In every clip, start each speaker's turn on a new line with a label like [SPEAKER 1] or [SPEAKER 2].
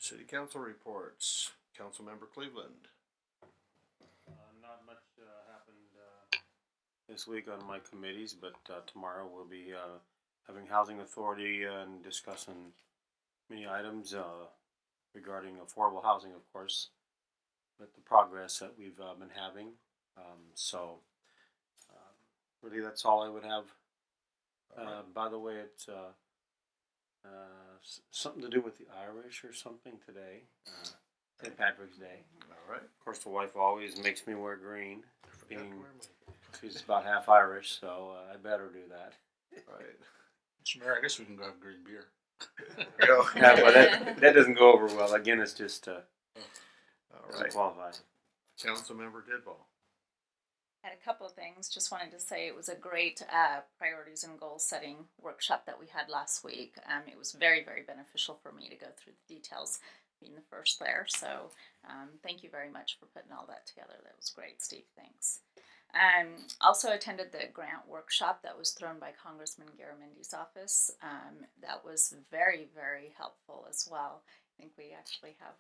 [SPEAKER 1] City Council reports. Councilmember Cleveland.
[SPEAKER 2] Not much happened this week on my committees, but tomorrow we'll be having Housing Authority and discussing many items regarding affordable housing, of course, with the progress that we've been having. Really, that's all I would have. Right. By the way, it's something to do with the Irish or something today. St. Patrick's Day.
[SPEAKER 1] All right.
[SPEAKER 2] Of course, the wife always makes me wear green. She's about half Irish, so I better do that.
[SPEAKER 1] Right.
[SPEAKER 3] Mr. Mayor, I guess we can go have green beer.
[SPEAKER 2] Yeah, but that doesn't go over well. Again, it's just qualified.
[SPEAKER 1] Councilmember Didball.
[SPEAKER 4] Had a couple of things. Just wanted to say it was a great priorities and goal setting workshop that we had last week. It was very, very beneficial for me to go through the details, being the first there. So thank you very much for putting all that together. That was great, Steve. Thanks. Also attended the grant workshop that was thrown by Congressman Garamendi's office. That was very, very helpful as well. I think we actually have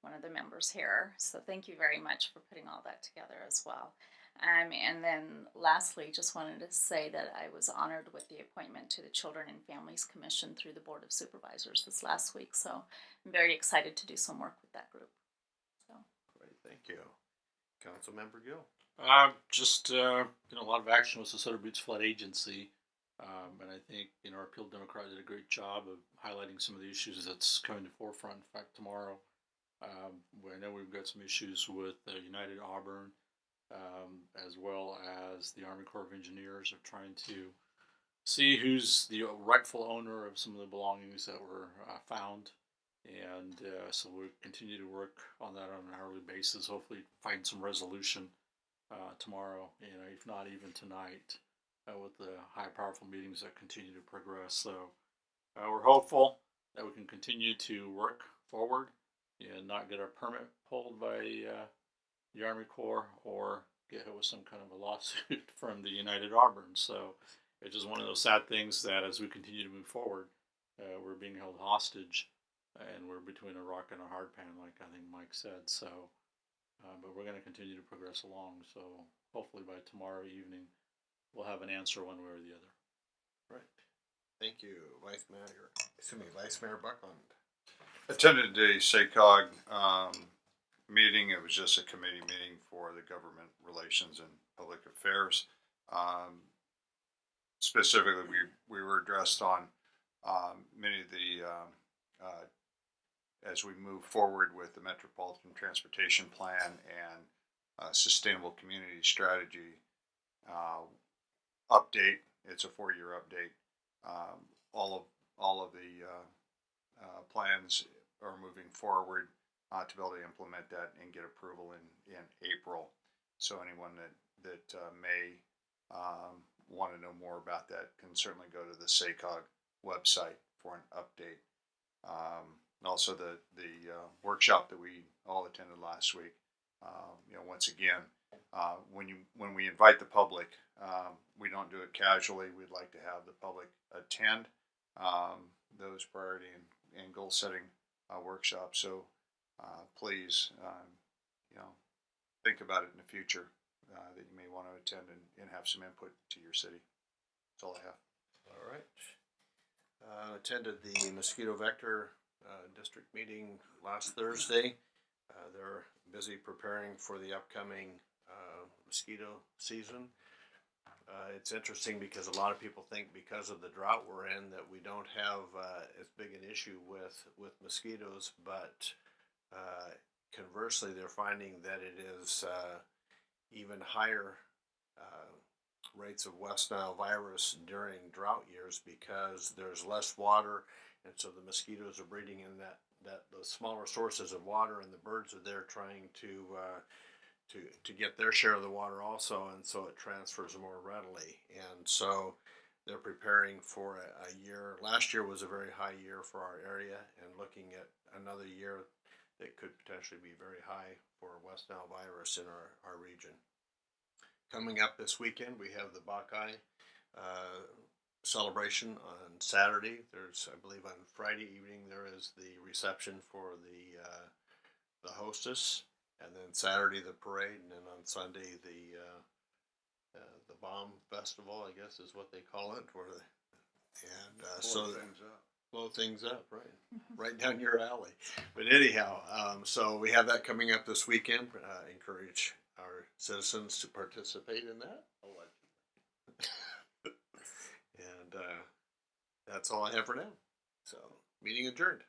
[SPEAKER 4] one of the members here. So thank you very much for putting all that together as well. And then lastly, just wanted to say that I was honored with the appointment to the Children and Families Commission through the Board of Supervisors this last week. So I'm very excited to do some work with that group. So.
[SPEAKER 1] Great, thank you. Councilmember Gill.
[SPEAKER 3] A lot of action with the Sutter Buttes Flood Agency. And I think, our Appeal Democrat did a great job of highlighting some of the issues that's coming to forefront. In fact, tomorrow, I know we've got some issues with United Auburn, as well as the Army Corps of Engineers are trying to see who's the rightful owner of some of the belongings that were found. And so we continue to work on that on an hourly basis, hopefully find some resolution tomorrow, if not even tonight, with the high powerful meetings that continue to progress. So we're hopeful that we can continue to work forward and not get our permit pulled by the Army Corps or get hit with some kind of a lawsuit from the United Auburn. So it's just one of those sad things that as we continue to move forward, we're being held hostage and we're between a rock and a hard pan, like I think Mike said. So, but we're going to continue to progress along. So hopefully by tomorrow evening, we'll have an answer one way or the other.
[SPEAKER 1] Right. Thank you, Vice Mayor Buckland.
[SPEAKER 5] Attended the SACOG meeting. It was just a committee meeting for the Government Relations and Public Affairs. Specifically, we were addressed on many of the as we move forward with the Metropolitan Transportation Plan and Sustainable Community Strategy update. It's a 4-year update. All of the plans are moving forward to be able to implement that and get approval in April. So anyone that may want to know more about that can certainly go to the SACOG website for an update. Also the workshop that we all attended last week. Once again, when we invite the public, we don't do it casually. We'd like to have the public attend those priority and goal setting workshops. So please, think about it in the future that you may want to attend and have some input to your city. That's all I have.
[SPEAKER 1] All right. Attended the mosquito vector district meeting last Thursday. They're busy preparing for the upcoming mosquito season. It's interesting because a lot of people think because of the drought we're in that we don't have as big an issue with mosquitoes, but conversely they're finding that it is even higher rates of West Nile virus during drought years because there's less water, and so the mosquitoes are breeding in the smaller sources of water, and the birds are there trying to get their share of the water also, and so it transfers more readily. And so they're preparing for a year. Last year was a very high year for our area, and looking at another year that could potentially be very high for West Nile virus in our region. Coming up this weekend, we have the Buckeye celebration on Saturday. There's, I believe, on Friday evening there is the reception for the hostess, and then Saturday the parade, and then on Sunday the bomb festival, I guess is what they call it, where blow things up, right, right down your alley. But anyhow, so we have that coming up this weekend. Encourage our citizens to participate in that. And that's all I have for now. So, meeting adjourned.